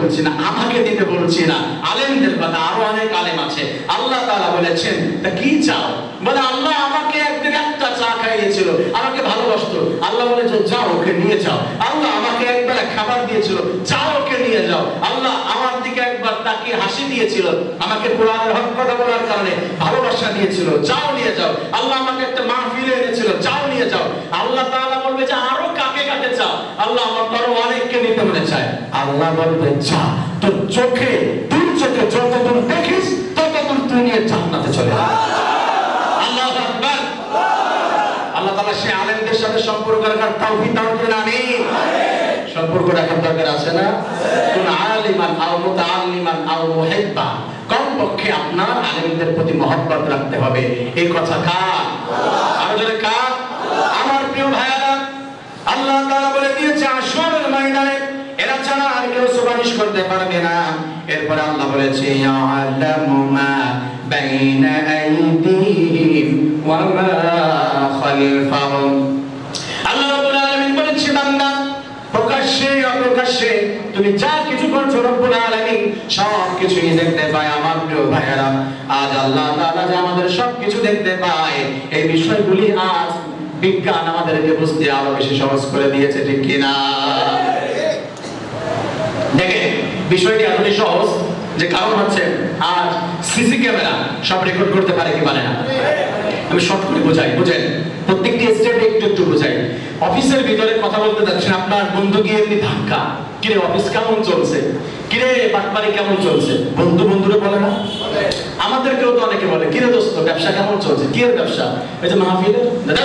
বলছি না, আমাকে দিতে বলছি না, আলেমদের কথা। আরো অনেক আলেম আছে। আল্লাহ তাআলা বলেছেন, তা কি চাও? বলে আল্লাহ আমাকে একদিন একটা চা খাইয়েছিল, আমাকে ভালোবাসতো। আল্লাহ বলে যাও ওকে নিয়ে যাও। আল্লাহ আমাকে একবার খাবার দিয়েছিল, যাও ওকে নিয়ে যাও। আল্লাহ আমার দিকে একবার তাকিয়ে হাসি দিয়েছিল, আমাকে কোরআনের হক কথা বলার কারণে ভালোবাসা দিয়েছিল, যাও নিয়ে যাও। আল্লাহ আমাকে একটা মাহফিলে এনেছিল, যাও নিয়ে যাও। আল্লাহ তাআলা বলবে যে আরো কাকে কাকে চাও? আল্লাহ আমার তো অনেককে নিতে মনে চায়। আল্লাহ বলবে যা, তোর চোখে তোর চোখে যতদূর দেখিস ততদূর তুই নিয়ে জান্নাতে চলে যা। আল্লাহু আকবার। আল্লাহ তাআলা সে আলেমদের সাথে সম্পর্ক রাখার তৌফিক দান করেন। আমিন। সম্পর্ক রাখার দরকার আছে না? কোন আলিমান আও মুতাআল্লিমান আও মুহিব্বা, কমপক্ষে আপনার আলেমদের প্রতি মহব্বত রাখতে হবে। এই কথা কার? আরো জোরে কার? আমার প্রিয় ভাইরা, আল্লাহ তাআলা বলে দিয়েছে হাশরের ময়দানে এরা ছাড়া আর কেউ সুপারিশ করতে পারবে না। এরপর আল্লাহ বলেছে ইয়ালামু মা বাইনা আইদিহিম ওয়া মা খালফাহুম। আল্লাহ রাব্বুল আলামিন বলেছে বান্দা, প্রকাশ্যে অপ্রকাশ্যে তুমি যা কিছু করছো রব্বুল আলামিন সব কিছুই দেখতে পায়। আমার প্রিয় ভাইরা, আজ আল্লাহ তাআলা যে আমাদের সব কিছু দেখতে পায়, এই বিষয়গুলি আজ বিজ্ঞান আমাদেরকে বুঝতে আরো বেশি সহজ করে দিয়েছে, ঠিক কিনা? দেখেন বিষয়টি এতটাই সহজ যে কারণ হচ্ছে আজ সিসি ক্যামেরা সব রেকর্ড করতে পারে কি পারে না? আমি শর্ট করে বোঝাই, বুঝেন? প্রত্যেকটি স্টেপে একটু একটু বোঝাই। অফিসের ভিতরে কথা বলতে যাচ্ছেন, আপনার বন্ধু গিয়ে এমনি ধাক্কা, কিরে অফিস কেমন চলছে, কিরে বাটপারি কেমন চলছে, বন্ধু বন্ধুরে বলে না? আমাদেরকেও তো অনেকে বলে, কিরে দোস্ত ব্যবসা কেমন চলছে? কি এর ব্যবসা? এই যে মাহফিলের, দাদা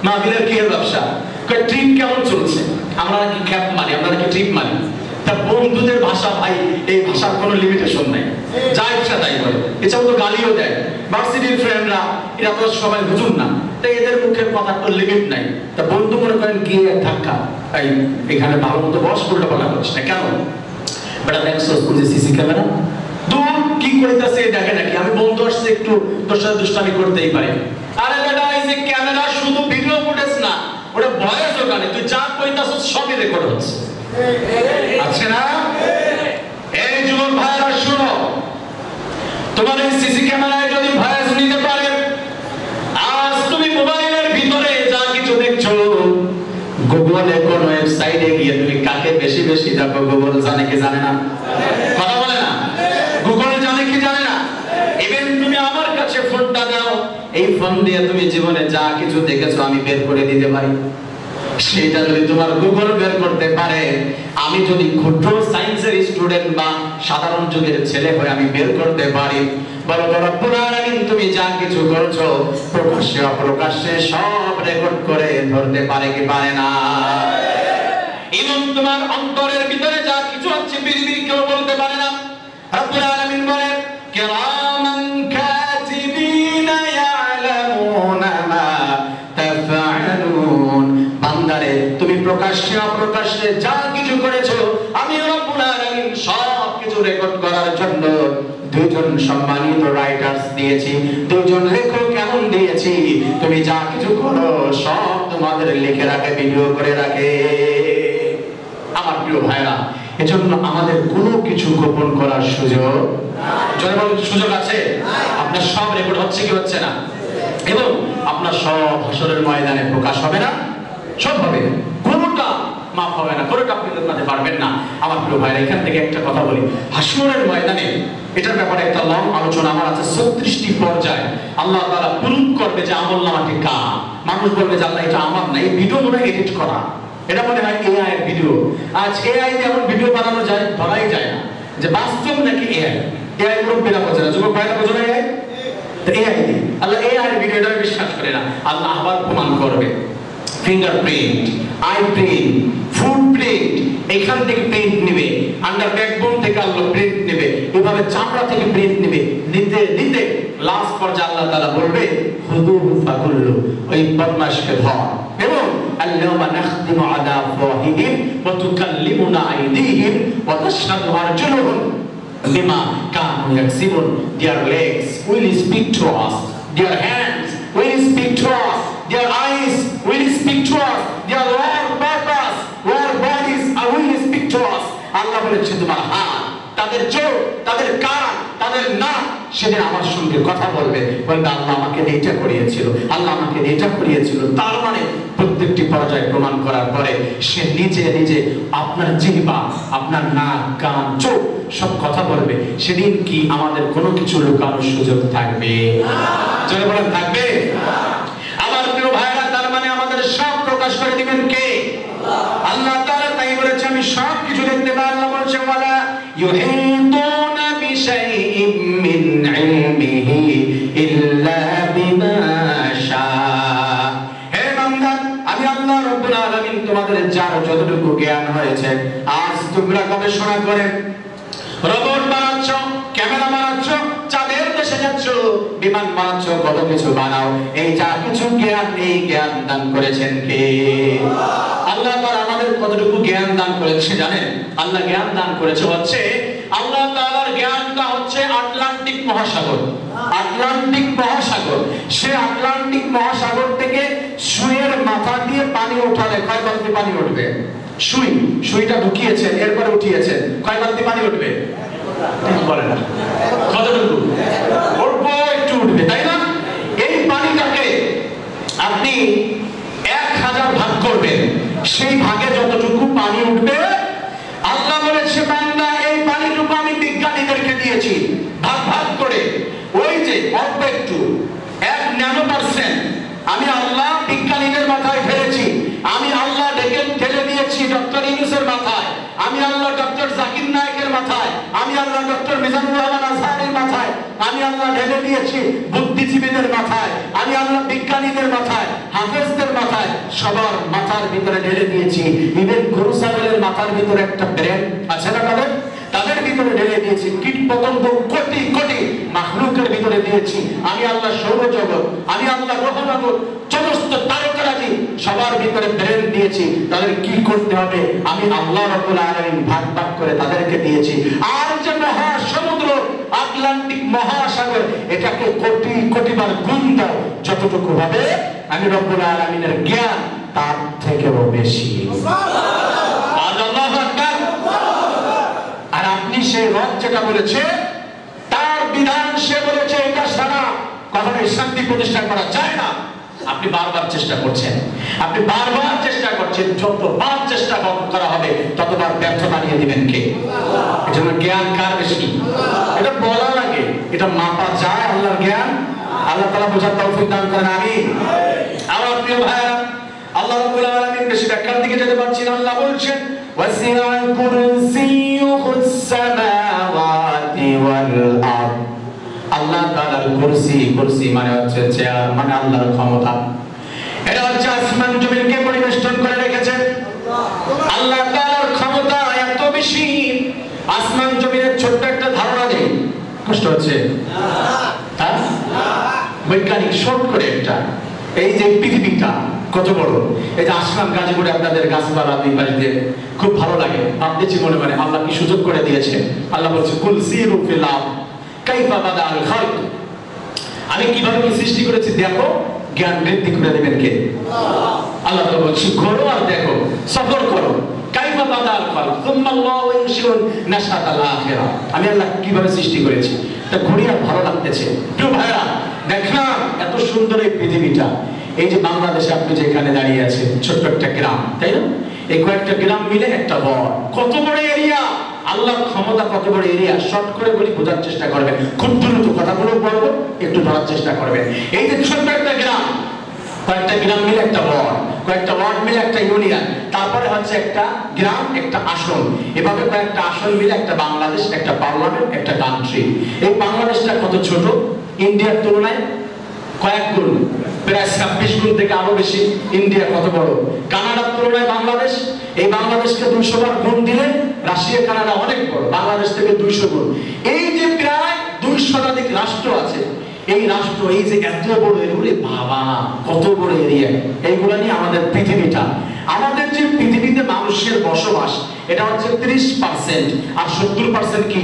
মাহফিলের কি এর ব্যবসা? ট্রিপ কেমন চলছে? আমরা নাকি ক্যাপ মারি, আমরা নাকি ট্রিপ মারি। তা বন্ধুদের ভাষা ভাই, এই ভাষার কোনো লিমিটেশন নাই, যা ইচ্ছা তাই বলে। এছাড়াও তো গালিও দেয়। ভার্সিটির ফ্রেন্ডরা এরা তো সবাই বুঝুন না, তাই এদের মুখের কথার তো লিমিট নাই। তা বন্ধু মনে করেন গিয়ে ধাক্কা, এই এখানে ভালো মতো বস, উল্টো পাল্টা করছিস না কেন? বেটা দেখছো যে সিসি ক্যামেরা, দূর কি কইতাছে দেখে নাকি? আমি বন্ধু আসছে, একটু তোর সাথে দুষ্টামি করতেই পারি। আরে বেটা এই যে ক্যামেরা শুধু ভিডিও ফুটেজ না, ওটা ভয়েস ওখানে, তুই যা কইতাছিস সবই রেকর্ড হচ্ছে, আছে না? এই যুবক ভাইরা শুনো, তোমার এই সিসি ক্যামেরায় যদি ভয়েস নিতে পারে, আজ তুমি মোবাইলের ভিতরে যা কিছু দেখছো, গুগলে কোন ওয়েবসাইটে গিয়ে তুমি কাকে বেশি বেশি দেখো, গুগল জানে কি জানে না? কথা বলে না? গুগল জানে কি জানে না? ইভেন তুমি আমার কাছে ফোনটা দাও, এই ফোন দিয়ে তুমি জীবনে যা কিছু দেখেছো আমি বের করে দিতে পারি। সেটা যদি তোমার গুগল বের করতে পারে, আমি যদি ক্ষুদ্র সায়েন্সের স্টুডেন্ট বা সাধারণ যুগের ছেলে হয়ে আমি বের করতে পারি, বলো তো রব্বুল আলামিন তুমি যা কিছু করছো প্রকাশ্যে অপ্রকাশ্যে সব রেকর্ড করে ধরতে পারে কি পারে না? এবং তোমার অন্তরের ভিতরে যা কিছু আছে বিড়বিড় কেউ বলতে পারে না। রব্বুল আলামিন বলেন কিরামান কাতিবিনা ইয়ালামুনা মা তাফআলুন। বান্দারে তুমি প্রকাশ্যে অপ্রকাশ্যে যা কিছু করেছো আমি রব্বুল আলামিন সব কিছু রেকর্ড করার জন্য দুইজন সম্মানিত রাইটার্স দিয়েছি, দুইজন লেখক এমন দিয়েছি, তুমি যা কিছু করো সব তোমাদের লিখে রাখে, ভিডিও করে রাখে। আমার প্রিয় ভাইরা, এজন্য আমাদের কোনো কিছু গোপন করার সুযোগ সুযোগ আছে? আপনার সব রেকর্ড হচ্ছে কি হচ্ছে না? এবং আপনার সব হাসরের ময়দানে প্রকাশ হবে না? সব হবে, কোনোটা মাফ হবে না, কোনোটা আপনি জানতে পারবেন না। আমার প্রিয় ভাইরা, এখান থেকে একটা কথা বলি, হাসরের ময়দানে এটার ব্যাপারে একটা লং আলোচনা আমার আছে। 36টি পর্যায়ে আল্লাহ তাআলা প্রুভ করবে যে আমলনামাটি কার। মানুষ বলবে যে আল্লাহ এটা আমার না, এই ভিডিও মনে হয় এডিট করা, এটা মনে হয় এআই এর ভিডিও। আজ এআই দিয়ে এমন ভিডিও বানানো যায়, ধরাই যায় না যে বাস্তব নাকি এআই। এআই পুরো বেরা বোঝে না, যুবক ভাইরা বোঝে না এআই, তো এআই দিয়ে আল্লাহ এআই এর ভিডিওটা বিশ্বাস করে না। আল্লাহ আবার প্রমাণ করবে ফিঙ্গারপ্রিন্ট, আই প্রিন্ট, ফুটপ্রিন্ট, এখান থেকে প্রিন্ট নেবে, আন্ডার ব্যাকবোন থেকে আল্লাহ প্রিন্ট নেবে, এভাবে চামড়া থেকে প্রিন্ট নেবে, নিতে নিতে লাস্ট পর্যায়ে আল্লাহ তাআলা বলবে খুযুহু ফাকুল্লু, ওই বদমাশকে ধর। এবং আল্লাহুম্মা নাখতিমু আলা আফওয়াহিহিম ওয়া তুকাল্লিমুনা আইদিহিম ওয়া তাশহাদু আরজুলুহুম বিমা Kanu ইয়াকসিবুন। Their legs will speak to us, their hands will speak to us, their eyes will speak to us, their lower purpose, lower bodies will speak to us. Allah বলেছে তোমার হাত, তাদের চোখ, তাদের কান, তাদের নাক সেদিন আমার সঙ্গে কথা বলবে, বলবে আল্লাহ আমাকে এইটা করিয়েছিল, আল্লাহ আমাকে এইটা করিয়েছিল। তার মানে প্রত্যেকটি পর্যায়ে প্রমাণ করার পরে সে নিজে নিজে আপনার জিহ্বা, আপনার নাক, কান, চোখ সব কথা বলবে। সেদিন কি আমাদের কোনো কিছু লুকানোর সুযোগ থাকবে? যারা বলেন থাকবে। আমার প্রিয় ভাইরা, তার মানে আমাদের সব প্রকাশ করে দিবেন কে? আল্লাহ তাআলা। তাই বলেছে আমি সব কিছু দেখতে পাই। আল্লাহ বলেছে ওয়ালা ইউহিতুনা বিশাইইম মিন ইলমিহি ইল্লা বিমা শাআ। হে বান্দা, আমি আল্লাহ রাব্বুল আলামিন তোমাদের যার যতটুকু জ্ঞান হয়েছে, আজ তোমরা গবেষণা করে রোবট বানাচ্ছ, ক্যামেরা বানাচ্ছ, চাঁদের দেশে যাচ্ছ, বিমান বানাচ্ছ, কত কিছু বানাও, এই যা কিছু জ্ঞান, এই জ্ঞান দান করেছেন কে? আল্লাহ তাআলা আমাদের কতটুকু জ্ঞান দান করেছে জানেন? আল্লাহ জ্ঞান দান করেছে হচ্ছে, আল্লাহ তাআলার জ্ঞানটা হচ্ছে আটলান্টিক মহাসাগর। আটলান্টিক মহাসাগর, সে আটলান্টিক মহাসাগর থেকে সুইয়ের মাথা দিয়ে পানি উঠালে কয় বালতি পানি উঠবে? সুইটা ঢুকিয়েছেন, এরপরে উঠিয়েছেন, কয় বালতি পানি উঠবে? বলে না কতটুকু? অল্প একটু উঠবে, তাই না? এই পানিটাকে আপনি 1000 ভাগ করবেন, সেই ভাগে যতটুকু পানি উঠবে, আল্লাহ বলেছে বান্দা এই পানিটুকু আমি বিজ্ঞানীদেরকে দিয়েছি ভাগ ভাগ করে। ওই যে অল্প একটু 1 ন্যানোপার্সেন্ট আমি আল্লাহ বিজ্ঞানীদের মাথায় ফেলেছি, আমি আল্লাহ ঢেলে দিয়েছি ডক্টর ইউনূসের মাথায়, আমি আল্লাহ ডক্টর জাকির নায়েকের মাথায়, আমি আল্লাহ ডক্টর মিজানুর রহমান আজহারির মাথায়, আমি আল্লাহ ঢেলে দিয়েছি বুদ্ধিজীবীদের মাথায়, আমি আল্লাহ বিজ্ঞানীদের মাথায়, হাফেজদের মাথায়, সবার মাথার ভিতরে ঢেলে দিয়েছি। ইভেন গরু ছাগলের মাথার ভিতরে একটা ব্রেন আছে না, তাদের ভিতরে ঢেলে দিয়েছি। কীট পতঙ্গ কোটি কোটি মাখলুকের ভিতরে দিয়েছি। আমি আল্লাহ সৌরজগৎ, আমি আল্লাহ গ্রহনগর, সমস্ত তারকারাজি সবার ভিতরে ব্রেন দিয়েছি। তাদের কি করতে হবে আমি আল্লাহ রাব্বুল আলামিন ভাগ ভাগ করে তাদেরকে দিয়েছি। আর যে মহাসমুদ্র আটলান্টিক মহাসাগর, এটাকে কোটি কোটি বার গুণ দাও, যতটুকু হবে আমি রব্বুল আলামিনের জ্ঞান তার থেকেও বেশি। আর আপনি সেই রব যেটা বলেছে তার বিধান, সে বলেছে এটা ছাড়া কখনোই শান্তি প্রতিষ্ঠা করা যায় না। আপনি বারবার চেষ্টা করছেন, আপনি বারবার চেষ্টা করছেন, যতবার চেষ্টা করা হবে ততবার ব্যর্থ বানিয়ে দিবেন কে? এজন্য জ্ঞান কার বেশি এটা বলা লাগে, এটা মাপা যায়। আল্লাহর জ্ঞান আল্লাহ তাআলা বোঝার তৌফিক দান করেন। আমিন। আমার প্রিয় ভাইরা, আল্লাহ রাব্বুল আলামিন বেশি ব্যাখ্যার দিকে যেতে পারছি না। আল্লাহ বলছেন ওয়াসিআ কুরসিয়ুহুস সামাওয়াতি ওয়াল আরদ। আল্লাহ তাআলার কুরসি মানে হচ্ছে চেয়ার, মানে আল্লাহর ক্ষমতা। এটা হচ্ছে আসমান জমিনকে পরিবেষ্টন করে রেখেছে। আল্লাহ তাআলার ক্ষমতা এত বেশি, আসমান জমিনের ছোট্ট একটা ধারণা নেই। কষ্ট হচ্ছে না? বৈজ্ঞানিক শর্ট করে একটা, এই যে পৃথিবীটা কত বড়, এই যে আসলাম গাজীপুরে আপনাদের গাছপালা দুই পাশ দিয়ে খুব ভালো লাগে। ভাবতেছি মনে মনে আল্লাহ কি সুযোগ করে দিয়েছে। আল্লাহ বলছে কুল সিরু ফিল আরদ কাইফা বাদাল খালক। আমি কিভাবে কি সৃষ্টি করেছি দেখো, জ্ঞান বৃদ্ধি করে দেবেন কে? আল্লাহ তো বলছে ঘোরো আর দেখো, সফর করো। কাইফা বাদাল খালক সুম্মা আল্লাহু ইনশিউন নাশাতাল আখিরা। আমি আল্লাহ কিভাবে সৃষ্টি করেছি তা ঘুরে আর ভালো লাগতেছে। প্রিয় ভাইরা, দেখলাম এত সুন্দর এই পৃথিবীটা। এই যে বাংলাদেশে আপনি যেখানে দাঁড়িয়ে আছেন, ছোট্ট একটা গ্রাম, তাই না? এই কয়েকটা গ্রাম মিলে একটা বড়, কত বড় এরিয়া, আল্লাহর ক্ষমতা কত বড় এরিয়া। শর্ট করে বলি, বোঝার চেষ্টা করবেন, খুব দ্রুত কথাগুলো বলবো, একটু ধরার চেষ্টা করবেন। এই যে ছোট্ট একটা গ্রাম, কয়েকটা গ্রাম মিলে একটা ওয়ার্ড, কয়েকটা ওয়ার্ড মিলে একটা ইউনিয়ন, তারপরে হচ্ছে একটা গ্রাম, একটা আসন, এভাবে কয়েকটা আসন মিলে একটা বাংলাদেশ, একটা পার্লামেন্ট, একটা কান্ট্রি। এই বাংলাদেশটা কত ছোট, ইন্ডিয়ার তুলনায় কয়েক গুণ, প্রায় 26 গুণ থেকে আরো বেশি। ইন্ডিয়া কত বড়, কানাডার তুলনায় বাংলাদেশ, এই বাংলাদেশকে 200 বার গুণ দিলে রাশিয়া কানাডা অনেক বড়, বাংলাদেশ থেকে 200 গুণ। এই যে প্রায় 200 শতাধিক রাষ্ট্র আছে, এই রাষ্ট্র, এই যে এত বড় এরিয়া, বাবা কত বড় এরিয়া। এইগুলো নিয়ে আমাদের পৃথিবীটা, আমাদের যে পৃথিবীতে মানুষের বসবাস, এটা হচ্ছে 30%, আর 70% কি?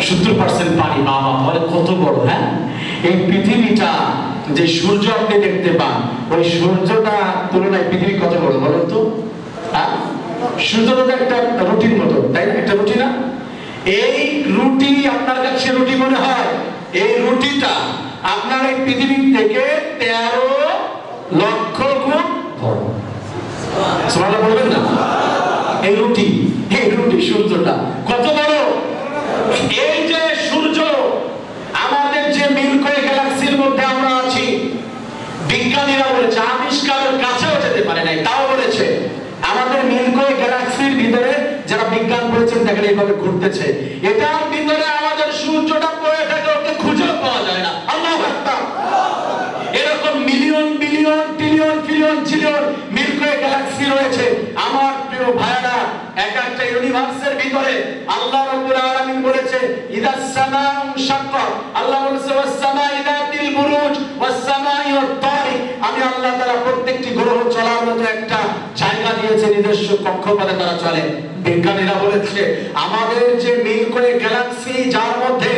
70% পানি। বাবা বলে কত বড়। হ্যাঁ, এই পৃথিবীটা যে সূর্য আপনি দেখতে পান, ওই সূর্যটা তুলনায় পৃথিবী কত বড় বলুন তো? সূর্যটা তো একটা রুটির মতো, তাই না? একটা রুটি না? এই রুটি আপনার কাছে রুটি মনে হয়, এই রুটিটা আপনার এই পৃথিবী থেকে 13 লক্ষ গুণ বড়। সুবহানাল্লাহ বলবেন না? এই রুটি সূর্যটা কত বড়! এই যে সূর্য, আমাদের যে মিল্কি ওয়ে গ্যালাক্সির মধ্যে আমরা আছি, বিজ্ঞানীরা বলেছে আবিষ্কারের কাছেও যেতে পারে নাই, তাও বলেছে আমাদের মিল্কি ওয়ে গ্যালাক্সির ভিতরে যারা বিজ্ঞান পড়েছেন দেখেন এইভাবে ঘুরতেছে, এটার ভিতরে আমাদের সূর্যটা পড়ে থাকে, ওকে খুঁজে পাওয়া যায় না। আল্লাহু আকবার! এরকম million billion trillion trillion trillion milky way galaxy রয়েছে। আমার প্রিয় ভাইরা, এক একটা ইউনিভার্সের ভিতরে আল্লাহ রাব্বুল আলামিন বলেছে ইদাস সামাউ শাক্কাত, আল্লাহ বলেছে ওয়াস সামাই যাতিল বুরুজ ওয়াস সামাই ওয়াত তারিক। আমি আল্লাহ তাআলা প্রত্যেকটি গ্রহ চলার মতো একটা জায়গা দিয়েছে, নিজস্ব কক্ষপথে তারা চলে। বিজ্ঞানীরা বলেছে আমাদের যে মিল্কি ওয়ে গ্যালাক্সি যার মধ্যে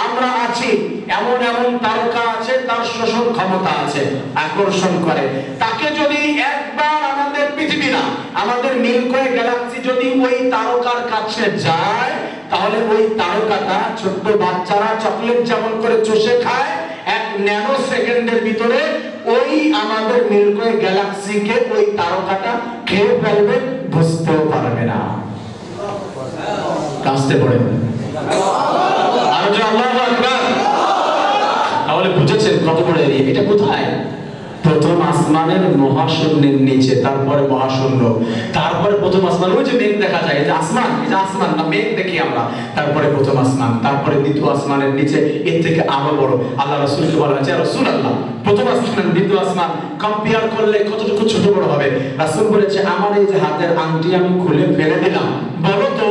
আমরা আছি, এমন এমন তারকা আছে তার শোষণ ক্ষমতা আছে, আকর্ষণ করে। তাকে যদি একবার আমাদের পৃথিবী না, আমাদের মিল্কি ওয়ে গ্যালাক্সি যদি ওই তারকার কাছে যায়, তাহলে ওই তারকাটা ছোট্ট বাচ্চারা চকলেট যেমন করে চুষে খায়, 1 ন্যানো সেকেন্ডের ভিতরে ওই আমাদের মিল্কি ওয়ে গ্যালাক্সিকে ওই তারকাটা খেয়ে ফেলবে, বুঝতেও পারবে না। কাঁচতে পড়ে আর যে আল্লাহু আকবার! তাহলে বুঝেছেন কত বড় এরিয়া। এটা কোথায়? প্রথম আসমানের মহাশূন্যের নিচে, তারপরে মহাশূন্য, তারপরে প্রথম আসমান। ওই যে মেঘ দেখা যায়, এই যে আসমান, এই যে আসমান না মেঘ দেখি আমরা, তারপরে প্রথম আসমান, তারপরে দ্বিতীয় আসমানের নিচে, এর থেকে আরো বড়। আল্লাহ রাসূলকে বলা হয়েছে রাসূলুল্লাহ প্রথম আসমান দ্বিতীয় আসমান কম্পেয়ার করলে কতটুকু ছোট বড় হবে? রাসূল বলেছে আমার এই যে হাতের আংটি আমি খুলে ফেলে দিলাম, বলো তো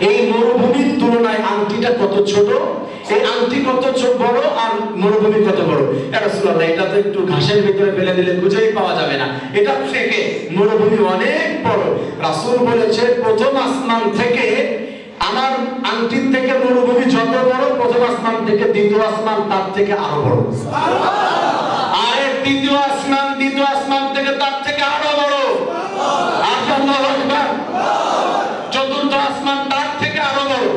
এই মরুভূমির তুলনায় আংটিটা কত ছোট, এই আংটি কত বড় আর মরুভূমি কত বড়? ইয়া রাসূলুল্লাহ এটা তো একটু ঘাসের ভিতরে ফেলে দিলে খুঁজেই পাওয়া যাবে না, এটা থেকে মরুভূমি অনেক বড়। রাসূল বলেছে প্রথম আসমান থেকে আমার আংটির থেকে মরুভূমি যত বড়, প্রথম আসমান থেকে দ্বিতীয় আসমান তার থেকে আরো বড়। আর দ্বিতীয় আসমান থেকে তার থেকে আরো বড়। আল্লাহু আকবার! চতুর্থ আসমান তার থেকে আরো বড়,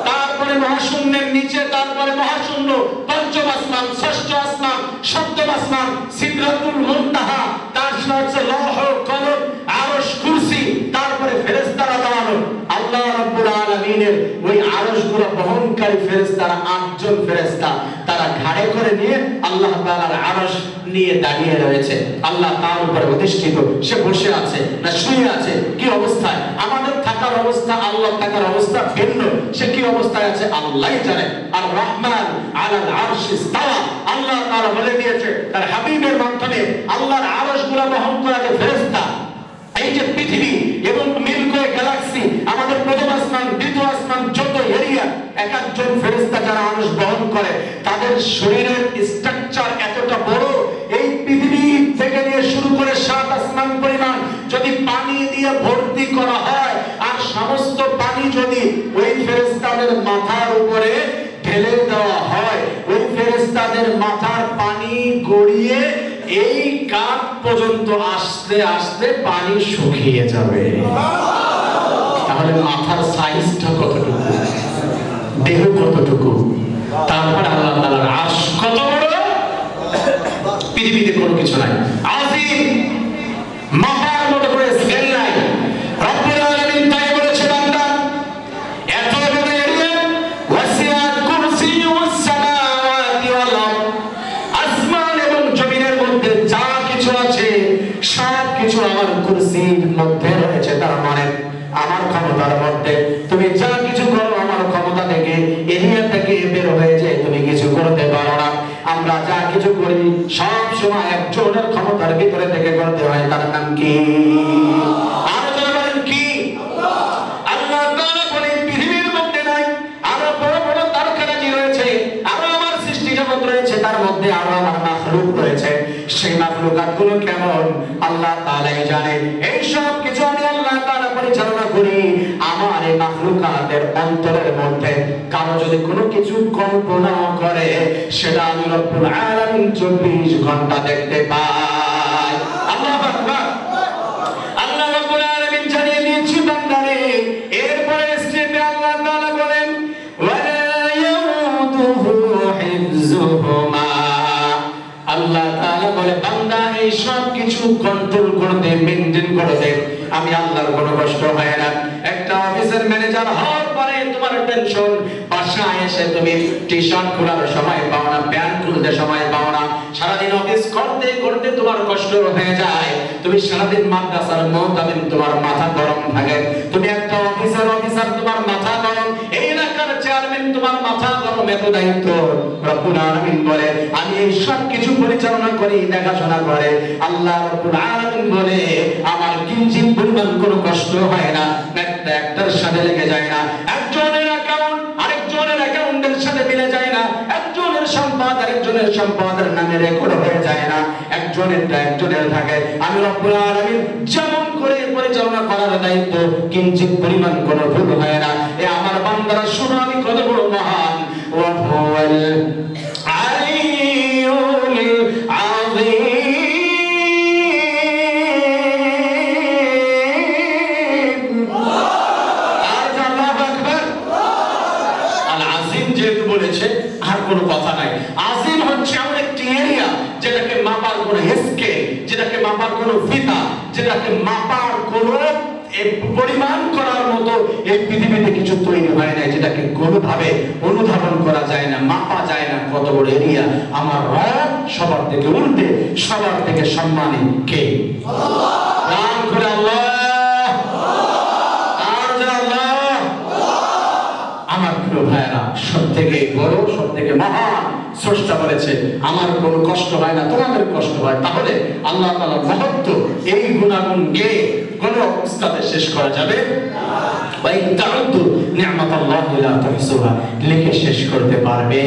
তারপরে মহাশূন্যের নিচে, তারপরে মহাশূন্য, পঞ্চম আসমান, ষষ্ঠ আসমান, সপ্তম আসমান, সিদরাতুল মুনতাহা, তার হচ্ছে লৌহ কলম, আরশ, কুরসি, তারপরে ফেরেশতারা দাঁড়ানো। আল্লাহ রাব্বুল আলামিনের ওই আরশগুলো বহনকারী ফেরেশতারা 8 জন ফেরেশতা, তারা ঘাড়ে করে নিয়ে আল্লাহ তাআলার আরশ নিয়ে দাঁড়িয়ে রয়েছে। আল্লাহ তার উপরে অধিষ্ঠিত, সে বসে আছে না শুয়ে আছে, কি অবস্থায়? আমাদের থাকার অবস্থা, আল্লাহ থাকার অবস্থা ভিন্ন। সে কি অবস্থায় আছে আল্লাহই জানে। আর রহমান আলাল আরশি ইস্তাওয়া, আল্লাহ তাআলা বলে দিয়েছে তার হাবিবের মাধ্যমে আল্লাহর আরশগুলো বহন করা যে ফেরেশতা, এই যে পৃথিবী এবং মিল্কি ওয়ে গ্যালাক্সি, আমাদের প্রথম আসমান দ্বিতীয় আসমান যত এরিয়া, এক একজন ফেরেশতা যারা আরশ বহন করে, তাদের শরীরের স্ট্রাকচার এতটা বড়, এই পৃথিবী থেকে নিয়ে শুরু করে 7 আসমান পরিমাণ যদি পানি দিয়ে ভর্তি করা হয়, আর সমস্ত পানি যদি ওই ফেরেশতাদের মাথার উপরে ঢেলে দেওয়া হয়, ওই ফেরেশতাদের মাথার পানি গড়িয়ে এই কাঁধ পর্যন্ত আস্তে আস্তে পানি শুকিয়ে যাবে। তাহলে মাথার সাইজটা কতটুকু, দেহ কতটুকু, তারপর আল্লাহ তাআলার আরশ কত বড়, পৃথিবীতে কোনো কিছু নাই। আজিম, মাথার মতো করে স্কেল নাই। রব্বুল আলামিন তাই বলেছে বান্দা এত বড় এরিয়া, ওয়াসিআত কুরসিয়ুস সামাওয়াতি ওয়াল আরদ, আসমান এবং জমিনের মধ্যে যা কিছু আছে সব কিছু আমার কুরসির মধ্যে রয়েছে। তার মানে আমার ক্ষমতার মধ্যে তুমি যা কিছু করো আমার ক্ষমতা থেকে, এরিয়া থেকে বের হয়ে যায়, তুমি কিছু করতে পারো না। আমরা যা কিছু করি সব সময় একজনের ক্ষমতার ভিতরে থেকে করতে হয়, তার নাম কি? আরো যারা বলেন কি? আল্লাহ তাআলা বলেন পৃথিবীর মধ্যে নাই, আরো বড় বড় তারকারাজি রয়েছে, আরো আমার সৃষ্টি জগৎ রয়েছে, তার মধ্যে আরো আমার মাখলুক রয়েছে। সেই মাখলুকাতগুলো কেমন আল্লাহ তাআলাই জানেন। এই সব কিছু আমি আল্লাহ তাআলা পরিচালনা করি। আমার এই মাখলুকাতের অন্তরের মধ্যে কারো যদি কোনো কিছু কল্পনা করে, সেটা আমি রব্বুল আলামিন 24 ঘন্টা দেখতে পাই। আল্লাহু আকবার! আল্লাহ রব্বুল আলামিন এই সব কিছু কন্ট্রোল করতে, মেইনটেইন করতে আমি আল্লাহর কোনো কষ্ট হয় না। একটা অফিসের ম্যানেজার হওয়ার পরে তোমার টেনশন, বাসায় এসে তুমি টি-শার্ট খোলার সময় পাও না, প্যান্ট খুলতে সময় পাও না, সারাদিন অফিস করতে করতে তোমার কষ্ট হয়ে যায়, তুমি সারাদিন মাদ্রাসার মুতামিম, তোমার মাথা গরম থাকে, তুমি একটা অফিসার তোমার মাথা গরম, এই এলাকার চেয়ারম্যান তোমার মাথা গরম, এত দায়িত্ব। রব্বুল আলামিন বলে আমি এই সব কিছু পরিচালনা করি, দেখাশোনা করে। আল্লাহ রব্বুল আলামিন বলে আমার কিঞ্চিত পরিমাণ কোনো কষ্ট হয় না, একটার সাথে লেগে যায় না, একজনের অ্যাকাউন্ট আরেকজনের অ্যাকাউন্টের সাথে মিলে যায় না, একজনের সম্পদ আরেকজনের সম্পদের নামে রেকর্ড হয়ে যায় না, একজনের থাকে। আমি রব্বুল আলামিন যেমন করে পরিচালনা করার দায়িত্ব, কিঞ্চিত পরিমাণ কোনো ভুল হয় না। এ আমার বান্দারা শোনো আমি কত বড় মহান। ওয়া হুয়াল আলিয়ুল আযীম। আর কোনো কথা নাই। আজিম হচ্ছে এমন একটি এরিয়া যেটাকে মাপার কোনো স্কেল, যেটাকে মাপার কোনো ফিতা, যেটাকে মাপার কোনো পরিমাণ করার মতো এই পৃথিবীতে কিছু তৈরি হয় না, যেটাকে কোনোভাবে অনুধাবন করা যায় না, মাপা যায় না। কত বড় এরিয়া আমার রব, সবার থেকে উল্টে, সবার থেকে সম্মানী কে? আল্লাহ। করে আল্লাহ, আর আল্লাহ। আমার প্রিয় ভাইরা, সব থেকে বড়, সব থেকে মহান স্রষ্টা বলেছে আমার কোনো কষ্ট হয় না, তোমাদের কষ্ট হয়। তাহলে আল্লাহ তাআলার মহত্ব, এই গুণাগুণ গে কোনো অবস্থাতে শেষ করা যাবে না। নি'মাতাল্লাহি লা তুহসুহা, লিখে শেষ করতে পারবে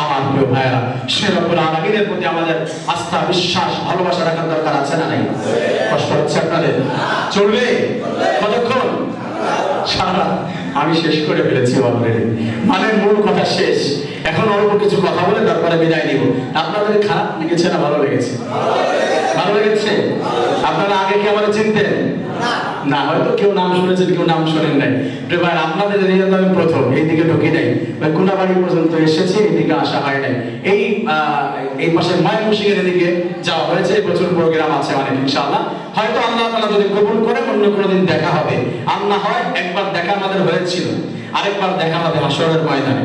আমার প্রিয় ভাইরা। সে রব্বুল আলামিনের প্রতি আমাদের আস্থা, বিশ্বাস, ভালোবাসা রাখার দরকার আছে না নাই? কষ্ট হচ্ছে আপনাদের? চলবে কতক্ষণ? সারা আমি শেষ করে ফেলেছি অলরেডি, মানে মূল কথা শেষ। এখন অল্প কিছু কথা বলে তারপরে বিদায় নিব। আপনাদের খারাপ লেগেছে না ভালো লেগেছে? ভালো লেগেছে। আপনারা আগে কি আমাদের চিনতেন না? হয়তো কেউ নাম শুনেছেন, কেউ নাম শোনেন নাই। ভাই আপনাদের এরিয়াতে আমি প্রথম, এইদিকে ঢুকি নাই, কোনাবাড়ি পর্যন্ত এসেছি, এইদিকে আসা হয় নাই। এই পাশে ময়মনসিংহের এদিকে যাওয়া হয়েছে। এই বছর প্রোগ্রাম আছে অনেক, ইনশাআল্লাহ। হয়তো আল্লাহ তাআলা যদি কবুল করে অন্য কোনো দিন দেখা হবে। আর না হয় একবার দেখা আমাদের হয়েছিল, আরেকবার দেখা হবে হাসরের ময়দানে,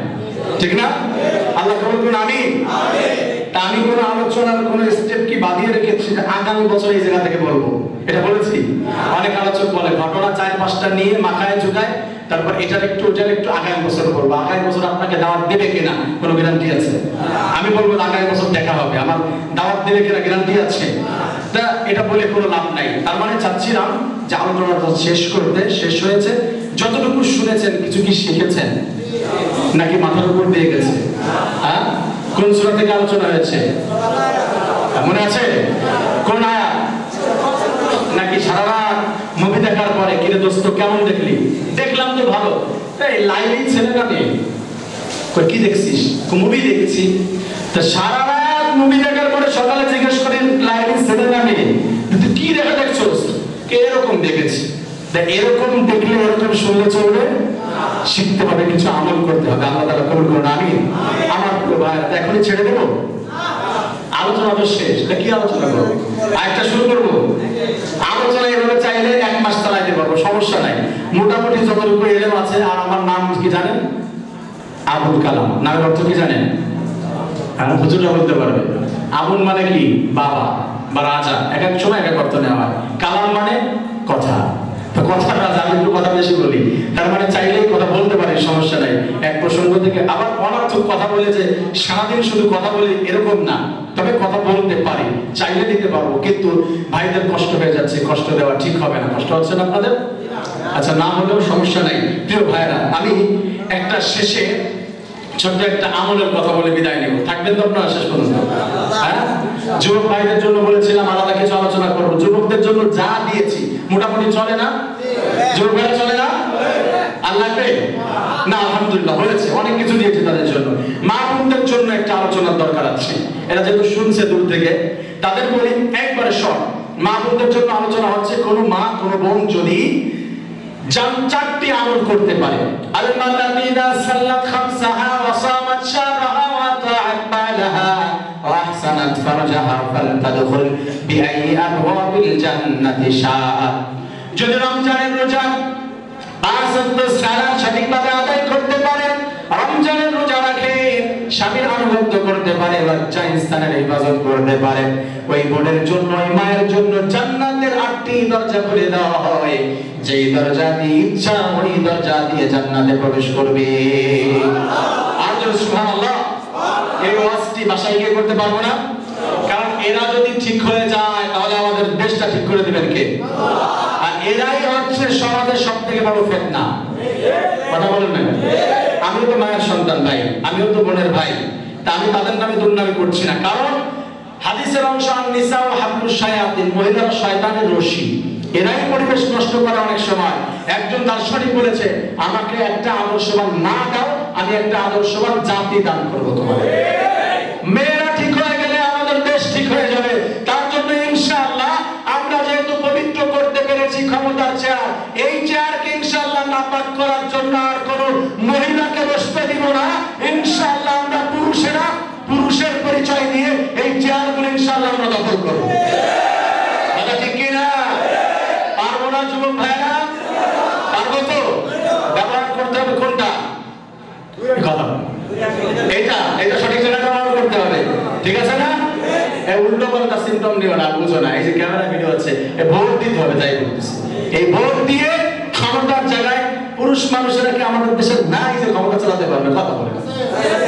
ঠিক না? আল্লাহ কবুল করুন, আমিন। তা আমি কোনো আলোচনার কোনো স্টেপ কি বাদিয়ে রেখেছি আগামী বছর এই জায়গা থেকে বলবো, এটা বলেছি? অনেক আলোচক বলে ঘটনা 4-5টা নিয়ে মাথায় ঝুঁকায়, তারপর এটার একটু ওটার একটু আগামী বছর বলবো। আগামী বছর আপনাকে দাওয়াত দেবে কিনা কোনো গ্যারান্টি আছে? আমি বলবো আগামী বছর দেখা হবে, আমার দাওয়াত দেবে কিনা গ্যারান্টি আছে? তা এটা বলে কোনো লাভ নাই। তার মানে চাচ্ছিলাম যে আলোচনাটা শেষ করতে, শেষ হয়েছে। যতটুকু শুনেছেন কিছু কি শিখেছেন নাকি মাথার উপর দিয়ে গেছে? হ্যাঁ, কোন সূরা থেকে আলোচনা হয়েছে মনে আছে? কোন আয়াত? নাকি সারা রাত মুভি দেখার পরে কিরে দোস্ত কেমন দেখলি? দেখলাম তো ভালো। এই লাইলি ছেলেটা নেই, কই কি দেখছিস? মুভি দেখছি। তো সারা রাত মুভি দেখার পরে সকালে জিজ্ঞেস করি লাইলি ছেলেটা নেই, তুই কি দেখা দেখছস? কে এরকম দেখেছি। এরকম দেখলে এরকম শুনলে চলবে? শিখতে হবে, কিছু আমল করতে হবে। আল্লাহ তাআলা কবুল করুন, আমিন। আমার প্রিয় ভাইরা, এখনই ছেড়ে দেব? আলোচনা তো শেষ, কি আলোচনা করবো? আরেকটা শুরু করবো? আলোচনা এভাবে চাইলে 1 মাস চালাইতে পারবো, সমস্যা নাই। মোটামুটি যতটুকু এলেম আছে। আর আমার নাম কি জানেন? আবুল কালাম। নামের অর্থ কি জানেন? হুজুররা বলতে পারবে। আবুল মানে কি? বাবা বা রাজা, এক এক সময় এক এক অর্থ নেওয়া হয়। কালাম মানে কথা। তো কথাটা আমি একটু কথা বেশি বলি, তার মানে চাইলেই কথা বলতে পারি, সমস্যা নাই। এক প্রসঙ্গ থেকে আবার অনর্থক কথা বলে যে সারাদিন শুধু কথা বলি এরকম না, তবে কথা বলতে পারি, চাইলে দিতে পারবো। কিন্তু ভাইদের কষ্ট হয়ে যাচ্ছে, কষ্ট দেওয়া ঠিক হবে না। কষ্ট হচ্ছে না আপনাদের? আচ্ছা, না হলেও সমস্যা নাই। প্রিয় ভাইরা, আমি একটা শেষে ছোট্ট একটা আমলের কথা বলে বিদায় নেব। থাকবেন তো আপনারা শেষ পর্যন্ত? হ্যাঁ, যুবক ভাইদের জন্য বলেছিলাম আলাদা কিছু আলোচনা করবো। যুবকদের জন্য যা দিয়েছি মোটামুটি চলে না? যুবক ভাইরা চলে না? আল্লাহ না, আলহামদুলিল্লাহ হয়েছে, অনেক কিছু দিয়েছে তাদের জন্য। মা বোনদের জন্য একটা আলোচনার দরকার আছে। এরা যেহেতু শুনছে দূর থেকে, তাদের বলি একবারে শর্ট। মা বোনদের জন্য আলোচনা হচ্ছে, কোন মা কোন বোন যদি 4টি আমল করতে পারে, আল-মাদানিনা সাল্লাত খামসাহা ওয়া সামাত শাহরাহা ওয়া তাআত বালাহা ওয়া আহসান আহসানাত ফারজাহা ফালতাদখুল বিআইয়ি আবওয়াবিল জান্নাতি শাআত। যদি রমজানের রোজা 5 ওয়াক্ত সালাত সঠিকভাবে আদায় করতে পারে, রমজানের রোজা রাখে, স্বামীর আনুগত্য করতে পারে, বাচ্চা স্থানের হেফাজত করতে পারে, ওই বোনের জন্য, ওই মায়ের জন্য জান্নাতের 8টি দরজা খুলে দেওয়া হয়। যেই দরজা দিয়ে ইচ্ছা ওই দরজা দিয়ে জান্নাতে প্রবেশ করবে। আর যদি সুবহানাল্লাহ, এই ওয়াজটি বাসায় গিয়ে করতে পারবো না, কারণ এরা যদি ঠিক হয়ে যায় তাহলে আমাদের দেশটা ঠিক করে দিবেন কে? আর এরাই হচ্ছে সমাজের সবথেকে বড় ফিতনা। কথা বলেন না? আমিও তো মায়ের সন্তান ভাই, আমিও তো বোনের ভাই, তা আমি তাদের নামে দুর্নামি করছি না, কারণ হাদিসের অংশ নিসা ও হাবলুশ শায়াতিন, মহিলারা শয়তানের রশি। এরাই পরিবেশ নষ্ট করে অনেক সময়। একজন দার্শনিক বলেছে, আমাকে একটা আদর্শবান মা দাও, আমি একটা আদর্শবান জাতি দান করবো তোমাদের। মেয়েরা ঠিক হয়ে গেলে আমাদের দেশ ঠিক হয়ে যাবে। তার জন্য ইনশাআল্লাহ আমরা যেহেতু পবিত্র করতে পেরেছি ক্ষমতার চেয়ার, এই চেয়ারকে ইনশাআল্লাহ নাপাক করার জন্য আর কোন মহিলাকে বসতে দিব না। ইনশাআল্লাহ আমরা পুরুষেরা পুরুষের পরিচয় দিয়ে এই চেয়ারগুলো ইনশাআল্লাহ আমরা দখল করব। কথা ঠিক কিনা? পারবো না যুবক ভাইরা? পারবো তো? ব্যবহার করতে হবে কোনটা? কথা এটা এটা সঠিক জায়গায় ব্যবহার করতে হবে, ঠিক আছে না? এই উল্টো পাল্টা সিম্পটম নিও না, বুঝো না। এই যে ক্যামেরা ভিডিও আছে, এই ভোট দিতে হবে, তাই বলতেছি। এই ভোট দিয়ে ক্ষমতার জায়গায় পুরুষ মানুষেরা কি আমাদের দেশে নাই যে ক্ষমতা চালাতে পারবে? কথা বলে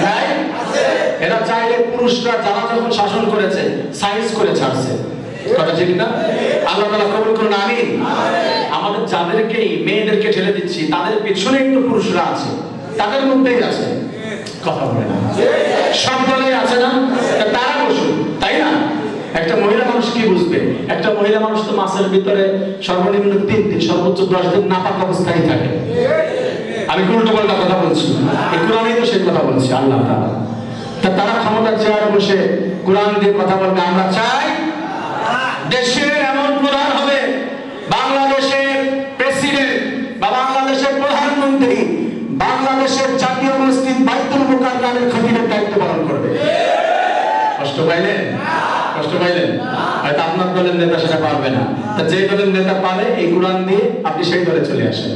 নাই? এরা চাইলে পুরুষরা যারা যখন শাসন করেছে সাইজ করে ছাড়ছে। কথা ঠিক না? আল্লাহ তাআলা কবুল করুন, আমিন। আমাদের যাদেরকে মেয়েদেরকে ঠেলে দিচ্ছি তাদের পিছনে একটু পুরুষরা আছে, তাদের মধ্যেই আছে। কথা বলে না, সব দলেই আছে না? তারা বসুন, তাই না? একটা মহিলা মানুষ কি বুঝবে? একটা মহিলা মানুষ তো মাসের ভিতরে সর্বনিম্ন 3 দিন, সর্বোচ্চ 10 দিন নাপাক অবস্থায় থাকে। আমি উল্টো পাল্টা কথা বলছি, এই কোরআনেই তো সেই কথা বলছি আল্লাহ তাআলা। তারা ক্ষমতার চেয়ারে বসে কোরআন দিয়ে কথা বলবে। আমরা চাই দেশের এমন প্রধান হবে, বাংলাদেশের প্রেসিডেন্ট বা বাংলাদেশের প্রধানমন্ত্রী বাংলাদেশের জাতীয় মসজিদ বাইতুল মুকাররমের খতিবের দায়িত্ব পালন করবে। কষ্ট পাইলেন? কষ্ট পাইলেন? হয়তো আপনার দলের নেতা সেটা পারবে না, তা যে দলের নেতা পারে এই কোরআন দিয়ে আপনি সেই দলে চলে আসেন।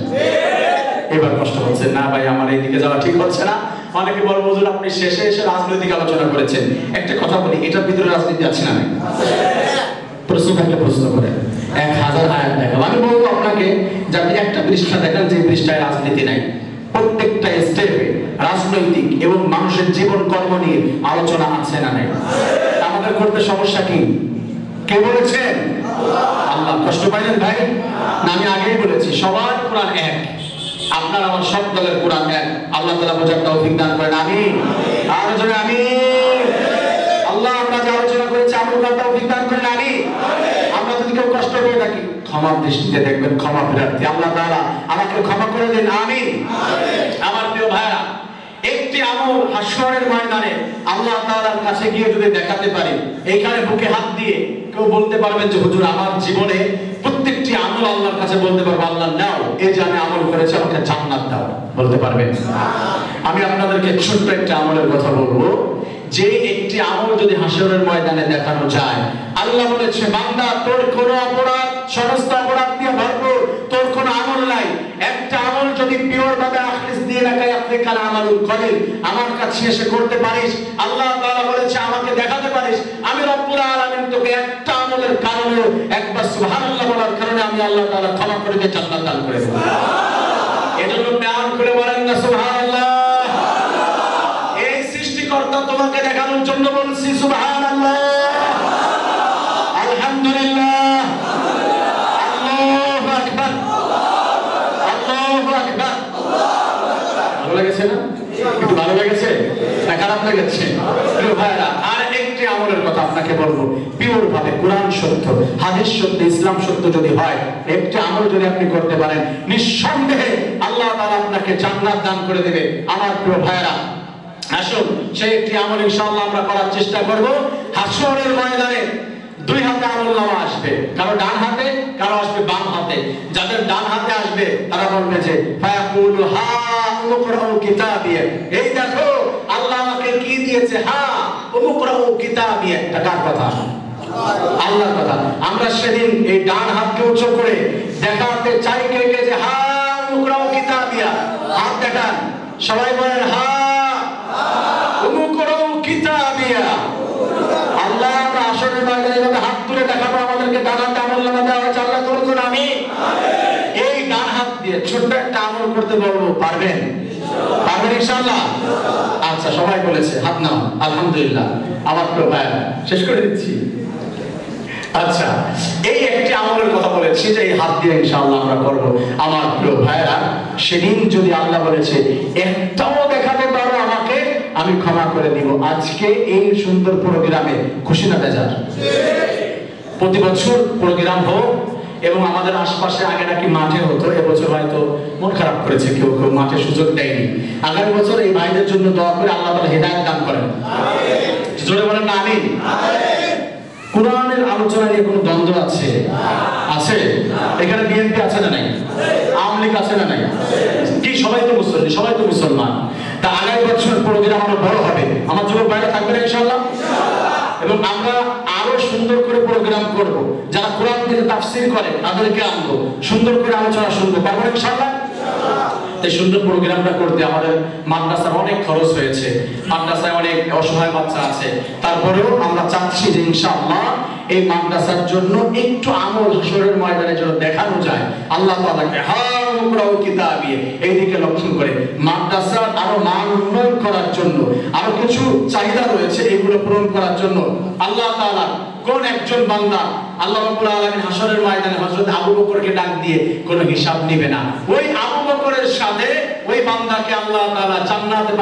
এবার কষ্ট হচ্ছে না ভাই, আমার এইদিকে যাওয়া ঠিক হচ্ছে না। অনেকে বলবো হুজুর আপনি শেষে এসে রাজনৈতিক আলোচনা করেছেন। একটা কথা বলি, এটার ভিতরে রাজনীতি আছে না? প্রশ্ন থাকলে প্রশ্ন করেন, 1000 আয়াত দেখাবো। আমি বলবো আপনাকে যে আপনি একটা পৃষ্ঠা দেখান যে পৃষ্ঠায় রাজনীতি নাই। প্রত্যেকটা স্টেপে রাজনৈতিক এবং মানুষের জীবন কর্ম নিয়ে আলোচনা আছে না নাই? আমাদের করতে সমস্যা কি? কে বলেছেন? আল্লাহ। কষ্ট পাইলেন ভাই? না, আমি আগেই বলেছি সবার কোরআন এক, আপনার আমার সব দলের কোরআন এক। আল্লাহ তাআলা বোঝার তৌফিক দান করেন, আমিন। আর জোরে আমিন। আল্লাহ আমরা যে আলোচনা করেছি আমল করার তৌফিক দান করেন, আমিন। আমরা যদি কেউ কষ্ট পেয়ে থাকি ক্ষমার দৃষ্টিতে দেখবেন, ক্ষমা প্রার্থী। আল্লাহ তাআলা আমাকে ক্ষমা করে দেন, আমিন। আমার প্রিয় ভাইরা, একটি আমল হাশরের ময়দানে আল্লাহ তাআলার কাছে গিয়ে যদি দেখাতে পারি, এইখানে বুকে হাত দিয়ে কেউ বলতে পারবেন যে হুজুর আমার জীবনে প্রত্যেকটি আমল আল্লাহর কাছে বলতে পারবো আল্লাহ নাও এই যে আমি আমল করেছি আমাকে জান্নাত দাও, বলতে পারবেন? আমি আপনাদেরকে ছোট্ট একটা আমলের কথা বলবো, যে একটি আমল যদি হাশরের ময়দানে দেখানো যায়, আল্লাহ বলেছে বান্দা তোর কোনো অপরাধ, সমস্ত অপরাধ দিয়ে ভরপুর, তোর কোনো আমল নাই, একটা আমল যদি পিওর ভাবে আখলিস দিয়ে রাখাই আপনি কাল আমালুল কলিল আমার কাছে এসে করতে পারিস, আল্লাহ তাআলা বলেছে আমাকে দেখাতে পারিস, আমি রব্বুল আলামিন তোকে একটা আমলের কারণে একবার সুবহানাল্লাহ বলার কারণে আমি আল্লাহ তাআলা ক্ষমা করে দিয়ে জান্নাত দান করে দেব। এজন্য প্রাণ করে বলেন না সুবহানাল্লাহ। এই সৃষ্টিকর্তা তোমাকে দেখানোর জন্য বলছি সুবহানাল্লাহ, আলহামদুলিল্লাহ, আল্লাহু আকবার, আল্লাহু আকবার। ভালো লেগেছে না? একটু ভালো লেগেছে না খারাপ লেগেছে? প্রিয় ভাইরা, আর একটি আমলের কথা আপনাকে বলবো, পিওর ভাবে কোরআন সত্য, হাদিস সত্য, ইসলাম সত্য যদি হয়, একটি আমল যদি আপনি করতে পারেন, নিঃসন্দেহে আল্লাহ তাআলা আপনাকে জান্নাত দান করে দেবে। আমার প্রিয় ভাইরা, আসুন সেই একটি আমল ইনশাআল্লাহ আমরা করার চেষ্টা করব। হাশরের ময়দানে 2 হাতে আমলনামা আসবে, কারো ডান হাতে, কারো আসবে বাম হাতে। যাদের ডান হাতে আসবে তারা বলবে যে ফায়াকুলু হা উকরাউ কিতাবিয়া, এই দেখো আল্লাহ আমাকে কি দিয়েছে, হা উমুকরাউ কিতাবি, একটা কার কথা? আল্লাহর কথা। আমরা সেদিন এই ডান হাতকে উঁচু করে দেখাতে চাই কে কে যে হা উমুকরাউ কিতাবিয়া, হাত দেখান সবাই, বলেন হা উমুকরাউ কিতাবিয়া। আল্লাহ আমরা আসরের ময়দানে এভাবে হাত তুলে দেখাবো, আমাদেরকে ডান হাতে আমলনামা দেওয়া হয়েছে, আল্লাহ করুন আমিন। এই ডান হাত দিয়ে ছোট্ট একটা আমল করতে বলবো, পারবেন? পারবেন ইনশাআল্লাহ? আচ্ছা সবাই বলেছে হাত নাও, আলহামদুলিল্লাহ। আমার প্রিয় ভাইরা, শেষ করে দিচ্ছি। আচ্ছা এই একটি আমলের কথা বলেছি যে এই হাত দিয়ে ইনশাআল্লাহ আমরা করব। আমার প্রিয় ভাইরা, সেদিন যদি আল্লাহ বলেছে একটাও দেখাতে পারো আমাকে, আমি ক্ষমা করে দিব। আজকে এই সুন্দর প্রোগ্রামে খুশি না বেজার? প্রতি বছর প্রোগ্রাম হোক, এবং আমাদের আশপাশে আগে নাকি মাঠে হতো, এবছর হয়তো মন খারাপ করেছে কেউ কেউ, মাঠে সুযোগ দেয়নি। আগামী বছর এই ভাইদের জন্য দোয়া করে আল্লাহ তাআলা হেদায়েত দান করেন। জোরে বলেন না আমিন। কোরআনের আলোচনা নিয়ে কোনো দ্বন্দ্ব আছে? আছে? এখানে বিএনপি আছে না নাই? আওয়ামী লীগ আছে না নাই? কি সবাই তো মুসলমান, সবাই তো মুসলমান। তা আগামী বছর প্রোগ্রাম আরো বড় হবে, আমার যুবক ভাইরা থাকবে না ইনশাআল্লাহ? এবং আমরা আরো সুন্দর করে প্রোগ্রাম করব। যারা কোরআন থেকে তাফসীর করে তাদেরকে আনবো, সুন্দর করে আলোচনা শুনবো, পারবো ইনশাআল্লাহ? এই সুন্দর প্রোগ্রামটা করতে আমাদের মাদ্রাসার অনেক খরচ হয়েছে, মাদ্রাসায় অনেক অসহায় বাচ্চা আছে, তারপরেও আমরা চাচ্ছি যে ইনশাআল্লাহ এই মাদ্রাসার জন্য একটু আমল হাসরের ময়দানে যেন দেখানো যায়, আল্লাহ তাআলাকে হা উমুকরাউ কিতাবি এই দিকে লক্ষ্য করে মাদ্রাসার আরো মান উন্নয়ন করার জন্য, আরো কিছু চাহিদা রয়েছে এগুলো পূরণ করার জন্য আল্লাহ তাআলা কোন একজন বান্দা আল্লাহ রাব্বুল আলামিন হাসরের ময়দানে হযরত আবু বকরকে ডাক দিয়ে কোনো হিসাব নেবে না, ওই আবু বকরের সাথে ওই বান্দাকে আল্লাহ তাআলা জান্নাতে